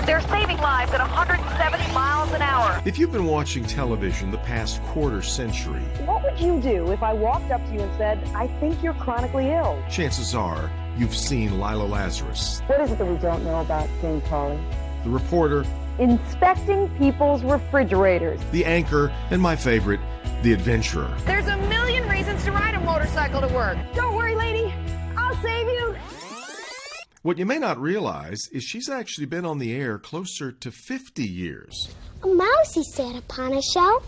They're saving lives at 170 miles an hour. If you've been watching television the past quarter century, what would you do if I walked up to you and said, I think you're chronically ill? Chances are you've seen Lila Lazarus. What is it that we don't know about Jane Pauley? The reporter, inspecting people's refrigerators. the anchor, and my favorite, the adventurer. There's a million reasons to ride a motorcycle to work. Don't worry, lady. I'll save you. What you may not realize is she's actually been on the air closer to 50 years. A mouse he sat upon a shelf,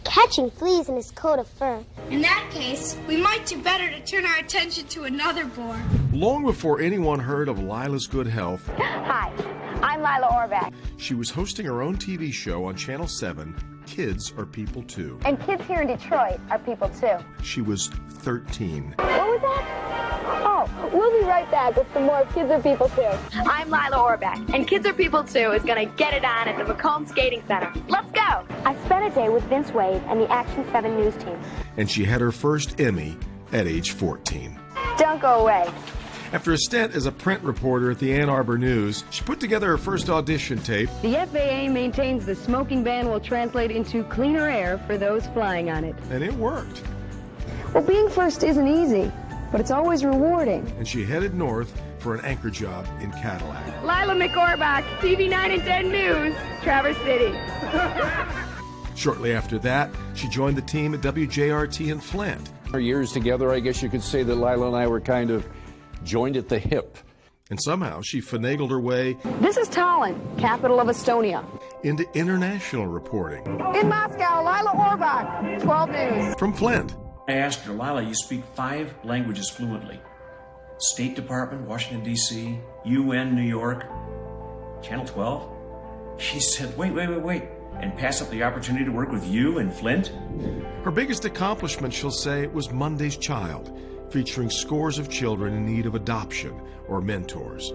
catching fleas in his coat of fur. In that case, we might do better to turn our attention to another boar. Long before anyone heard of Lila's good health, Hi, I'm Lila Orbach. she was hosting her own TV show on Channel 7, Kids Are People Too. And kids here in Detroit are people too. She was 13. What was that? Oh, we'll be right back with some more Kids Are People Too. I'm Lila Orbach, and Kids Are People Too is going to get it on at the Macomb Skating Center. Let's go! I spent a day with Vince Wade and the Action 7 news team. And she had her first Emmy at age 14. Don't go away. After a stint as a print reporter at the Ann Arbor News, she put together her first audition tape. The FAA maintains the smoking ban will translate into cleaner air for those flying on it. And it worked. Well, being first isn't easy, but it's always rewarding. And she headed north for an anchor job in Cadillac. Lila McOrbach, TV 9 and 10 News, Traverse City. Shortly after that, she joined the team at WJRT in Flint. Our years together, I guess you could say that Lila and I were kind of joined at the hip. And somehow she finagled her way This is Tallinn, capital of Estonia. into international reporting. In Moscow, Lila Orbach, 12 News. From Flint, I asked her, Lila, you speak 5 languages fluently. State Department, Washington, D.C., UN, New York, Channel 12. She said, wait, and pass up the opportunity to work with you in Flint? her biggest accomplishment, she'll say, was Monday's Child, featuring scores of children in need of adoption or mentors.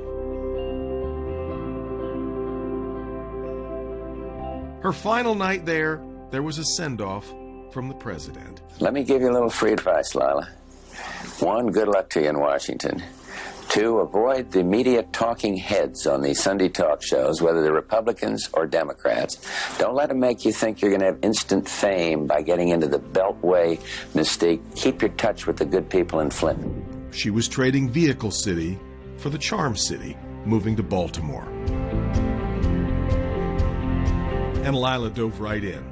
Her final night there was a send-off from the president. Let me give you a little free advice, Lila. 1, good luck to you in Washington. 2, avoid the media talking heads on these Sunday talk shows, whether they're Republicans or Democrats. Don't let them make you think you're going to have instant fame by getting into the Beltway mystique. Keep your touch with the good people in Flint. She was trading Vehicle City for the Charm City, moving to Baltimore. And Lila dove right in.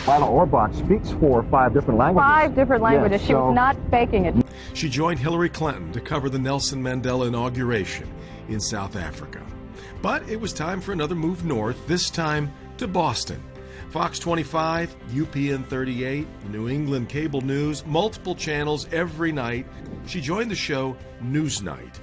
Lila Orbach speaks 4 or 5 different languages. 5 different languages. Yes, She was not faking it. She joined Hillary Clinton to cover the Nelson Mandela inauguration in South Africa. But it was time for another move north, this time to Boston. Fox 25, UPN 38, New England Cable News, multiple channels every night. She joined the show Newsnight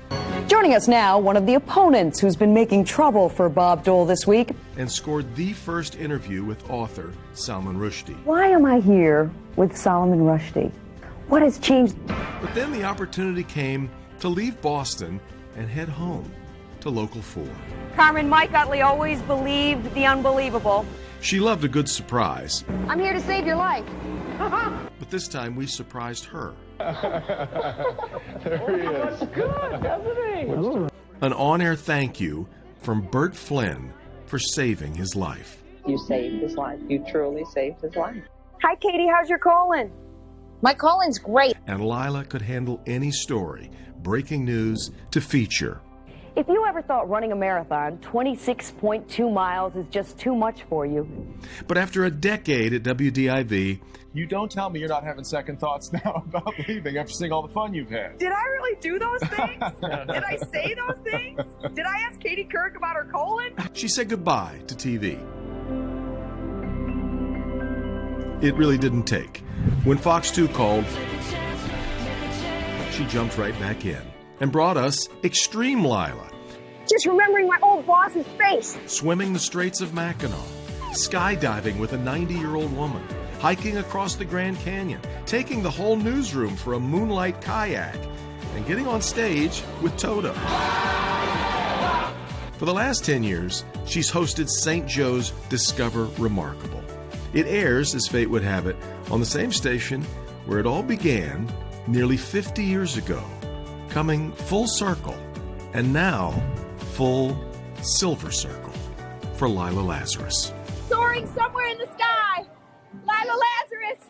Joining us now, one of the opponents who's been making trouble for Bob Dole this week. and scored the first interview with author Salman Rushdie. Why am I here with Salman Rushdie? What has changed? But then the opportunity came to leave Boston and head home to Local 4. Carmen, Mike Utley always believed the unbelievable. She loved a good surprise, I'm here to save your life. but this time we surprised her. There he is. Good, doesn't he? An on-air thank you from Bert Flynn for saving his life. You saved his life. You truly saved his life. Hi, Katie. How's your colon? My colon's great. And Lila could handle any story, breaking news to feature. If you ever thought running a marathon, 26.2 miles is just too much for you. But after a decade at WDIV, You don't tell me you're not having second thoughts now about leaving after seeing all the fun you've had. Did I really do those things? Did I say those things? Did I ask Katie Couric about her colon? she said goodbye to TV. It really didn't take. When Fox 2 called, she jumped right back in and brought us Extreme Lila, Just remembering my old boss's face. swimming the Straits of Mackinac, skydiving with a 90-year-old woman, hiking across the Grand Canyon, taking the whole newsroom for a moonlight kayak, and getting on stage with Toto. For the last 10 years, she's hosted St. Joe's Discover Remarkable. It airs, as fate would have it, on the same station where it all began nearly 50 years ago, coming full circle, and now full Silver Circle for Lila Lazarus. Soaring somewhere in the sky. Lila Lazarus.